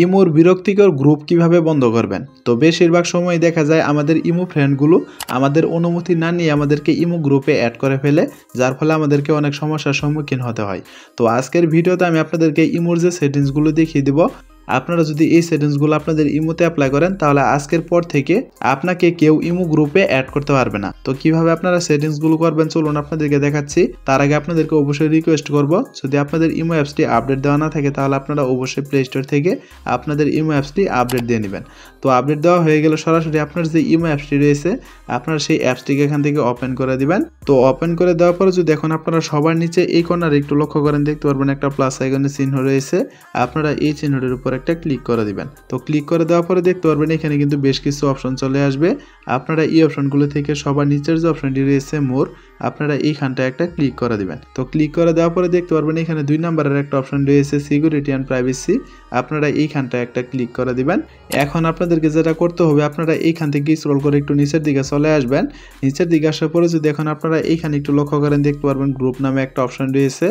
ইমোর বিরক্তিকর গ্রুপ কিভাবে বন্ধ করবেন। তো বেশিরভাগ সময় দেখা যায় আমাদের ইমো ফ্রেন্ডগুলো আমাদের অনুমতি না নিয়ে আমাদেরকে ইমো গ্রুপে অ্যাড করে ফেলে, যার ফলে আমাদেরকে অনেক সমস্যার সম্মুখীন হতে হয়। তো আজকের ভিডিওতে আমি আপনাদেরকে ইমোর যে সেটিংসগুলো দেখিয়ে দিব। আপনারা যদি এই সেটিংসগুলো আপনাদের ইমোতে অ্যাপ্লাই করেন তাহলে আজকের পর থেকে আপনাকে কেউ ইমো গ্রুপে অ্যাড করতে পারবে না। তো কিভাবে আপনারা সেটিংসগুলো করবেন চলুন আপনাদেরকে দেখাচ্ছি। তার আগে আপনাদেরকে অবশ্যই রিকোয়েস্ট করব, যদি আপনাদের ইমো অ্যাপসটি আপডেট দেওয়া না থাকে তাহলে আপনারা অবশ্যই প্লে স্টোর থেকে আপনাদের ইমো অ্যাপসটি আপডেট দিয়ে নেবেন। তো আপডেট দেওয়া হয়ে গেলে সরাসরি আপনার যে ইমো অ্যাপসটি রয়েছে আপনারা সেই অ্যাপসটিকে এখান থেকে ওপেন করে দিবেন। তো ওপেন করে দেওয়ার পরে যদি এখন আপনারা সবার নিচে এই কর্নারে একটু লক্ষ্য করেন, দেখতে পারবেন একটা প্লাস আইকনের চিহ্ন রয়েছে। আপনারা এই চিহ্নটির উপর একটা ক্লিক করে দিবেন। তো ক্লিক করে দেওয়ার পরে দেখতে পারবেন এখানে কিন্তু বেশ কিছু অপশন চলে আসবে। আপনারা এই অপশনগুলো থেকে সবার নিচের যে অপশনটি রয়েছে মোর, আপনারা এইখানটা একটা ক্লিক করে দিবেন। তো ক্লিক করে দেওয়ার পরে দেখতে পারবেন এখানে 2 নম্বরের একটা অপশন রয়েছে সিকিউরিটি অ্যান্ড প্রাইভেসি, আপনারা এইখানটা একটা ক্লিক করে দিবেন। এখন আপনাদেরকে যেটা করতে হবে, আপনারা এইখান থেকে স্ক্রল করে একটু নিচের দিকে চলে আসবেন। নিচের দিকে আসার পরে যদি এখন আপনারা এইখানে একটু লক্ষ্য করেন, দেখতে পারবেন গ্রুপ নামে একটা অপশন রয়েছে,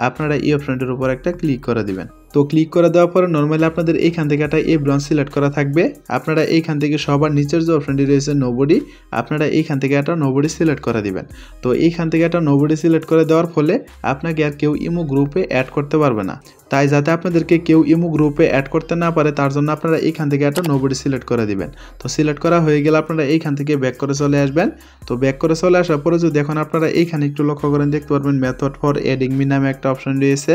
আপনারা এই অপশনটির উপর একটা ক্লিক করে দিবেন। তো ক্লিক করে দেওয়ার পরে নর্মালি আপনাদের এইখান থেকে একটা এভরিওয়ান সিলেক্ট করা থাকবে। আপনারা এইখান থেকে সবার নিচের যে অপশনটি রয়েছে নোবডি, আপনারা এইখান থেকে একটা নোবডি সিলেক্ট করে দিবেন। তো এইখান থেকে একটা নোবডি সিলেক্ট করে দেওয়ার ফলে আপনাকে আর কেউ ইমো গ্রুপে অ্যাড করতে পারবে না। তাই যাতে আপনাদেরকে কেউ ইমো গ্রুপে অ্যাড করতে না পারে তার জন্য আপনারা এইখান থেকে একটা নোবডি সিলেক্ট করে দিবেন। তো সিলেক্ট করা হয়ে গেলে আপনারা এইখান থেকে ব্যাক করে চলে আসবেন। তো ব্যাক করে চলে আসার পরে যদি এখন আপনারা এইখানে একটু লক্ষ্য করেন, দেখতে পারবেন মেথড ফর এডিং মি নামে একটা অপশন রয়েছে,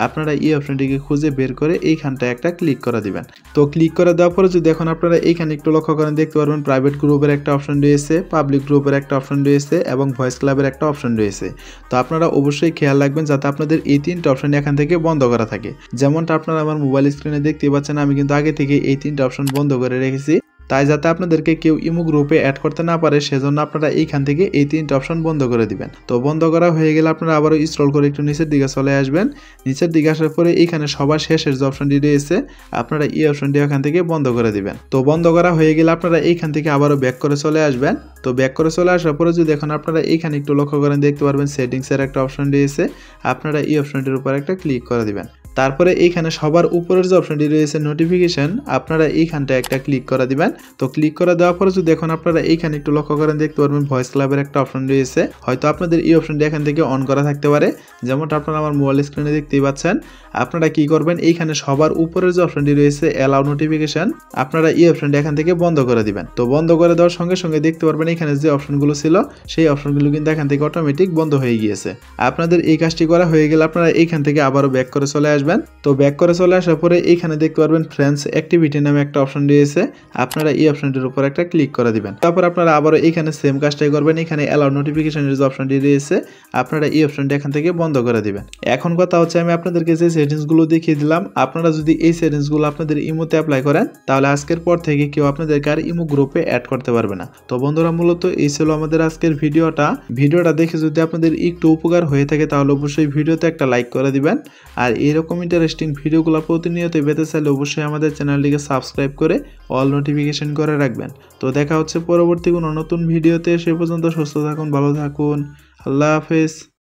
আপনারা এই অপশনটিকে খুঁজে বের করে এইখানটায় একটা ক্লিক করে দিবেন। তো ক্লিক করে দেওয়ার পরে যদি এখন আপনারা এইখানে একটু লক্ষ্য করেন, দেখতে পারবেন প্রাইভেট গ্রুপের একটা অপশন রয়েছে, পাবলিক গ্রুপের একটা অপশন রয়েছে এবং ভয়েস ক্লাবের একটা অপশন রয়েছে। তো আপনারা অবশ্যই খেয়াল রাখবেন যাতে আপনাদের এই 3টা অপশন এখান থেকে বন্ধ করা থাকে। যেমনটা আপনারা আমার মোবাইল স্ক্রিনে দেখতে পাচ্ছেন, আমি কিন্তু আগে থেকে এই 3টা অপশন বন্ধ করে রেখেছি। তাই যাতে আপনাদেরকে কেউ ইমো গ্রুপে অ্যাড করতে না পারে সেজন্য আপনারা এইখান থেকে এই 3টা অপশন বন্ধ করে দিবেন। তো বন্ধ করা হয়ে গেলে আপনারা আবারও স্ক্রল করে একটু নিচের দিকে চলে আসবেন। নিচের দিকে আসার পরে এইখানে সবার শেষের যে অপশনটি রয়েছে আপনারা এই অপশনটি এখান থেকে বন্ধ করে দিবেন। তো বন্ধ করা হয়ে গেলে আপনারা এইখান থেকে আবারও ব্যাক করে চলে আসবেন। তো ব্যাক করে চলে আসার পরে যদি এখন আপনারা এইখানে একটু লক্ষ্য করেন, দেখতে পারবেন সেটিংসের একটা অপশন রয়েছে, আপনারা এই অপশনটির উপর একটা ক্লিক করে দিবেন। তারপরে এইখানে সবার উপরের যে অপশনটি রয়েছে নোটিফিকেশন, আপনারা এইখানটা একটা ক্লিক করে দিবেন। তো ক্লিক করে দেওয়ার পরে যদি এখন আপনারা এইখানে একটু লক্ষ্য করেন, দেখতে পারবেন ভয়েস ক্লাবের একটা অপশন রয়েছে, হয়তো আপনাদের এই অপশনটি এখান থেকে অন করা থাকতে পারে। যেমনটা আপনারা আমার মোবাইল স্ক্রিনে দেখতেই পাচ্ছেন। আপনারা কি করবেন, এইখানে সবার উপরের যে অপশনটি রয়েছে অ্যালাউ নোটিফিকেশন, আপনারা এই অপশনটি এখান থেকে বন্ধ করে দিবেন। তো বন্ধ করে দেওয়ার সঙ্গে সঙ্গে দেখতে পারবেন এখানে যে অপশনগুলো ছিল সেই অপশনগুলো কিন্তু এখান থেকে অটোমেটিক বন্ধ হয়ে গিয়েছে। আপনাদের এই কাজটি করা হয়ে গেলে আপনারা এইখান থেকে আবারও ব্যাক করে চলে আসবেন। তো ব্যাক করে চলে আসার পরে এইখানে দেখতে পারবেন ফ্রেন্ডস অ্যাক্টিভিটি নামে একটা অপশন রয়েছে, আপনারা এই অপশনটির উপর একটা ক্লিক করে দিবেন। তারপর আপনারা আবারও এইখানে সেম কাজটাই করবেন, এখানে অ্যালাউ নোটিফিকেশনের যে অপশনটি রয়েছে আপনারা এই অপশনটি এখান থেকে বন্ধ করে দিবেন। এখন কথা হচ্ছে আমি আপনাদেরকে যে সেটিংসগুলো দেখিয়ে দিলাম, আপনারা যদি এই সেটিংসগুলো আপনাদের ইমোতে অ্যাপ্লাই করেন তাহলে আজকের পর থেকে কেউ আপনাদেরকে আর ইমো গ্রুপে অ্যাড করতে পারবে না। তো বন্ধুরা মূলত এই ছিল আমাদের আজকের ভিডিওটা দেখে যদি আপনাদের একটু উপকার হয়ে থাকে তাহলে অবশ্যই ভিডিওতে একটা লাইক করে দিবেন। আর এরকম ইন্টারেস্টিং ভিডিওগুলো প্রতিনিয়ত পেতে চাইলে অবশ্যই আমাদের চ্যানেলটিকে সাবস্ক্রাইব করে অল নোটিফিকেশন করে রাখবেন। তো দেখা হচ্ছে পরবর্তী কোনো নতুন ভিডিওতে, সে পর্যন্ত সুস্থ থাকুন, ভালো থাকুন, আল্লাহ হাফেজ।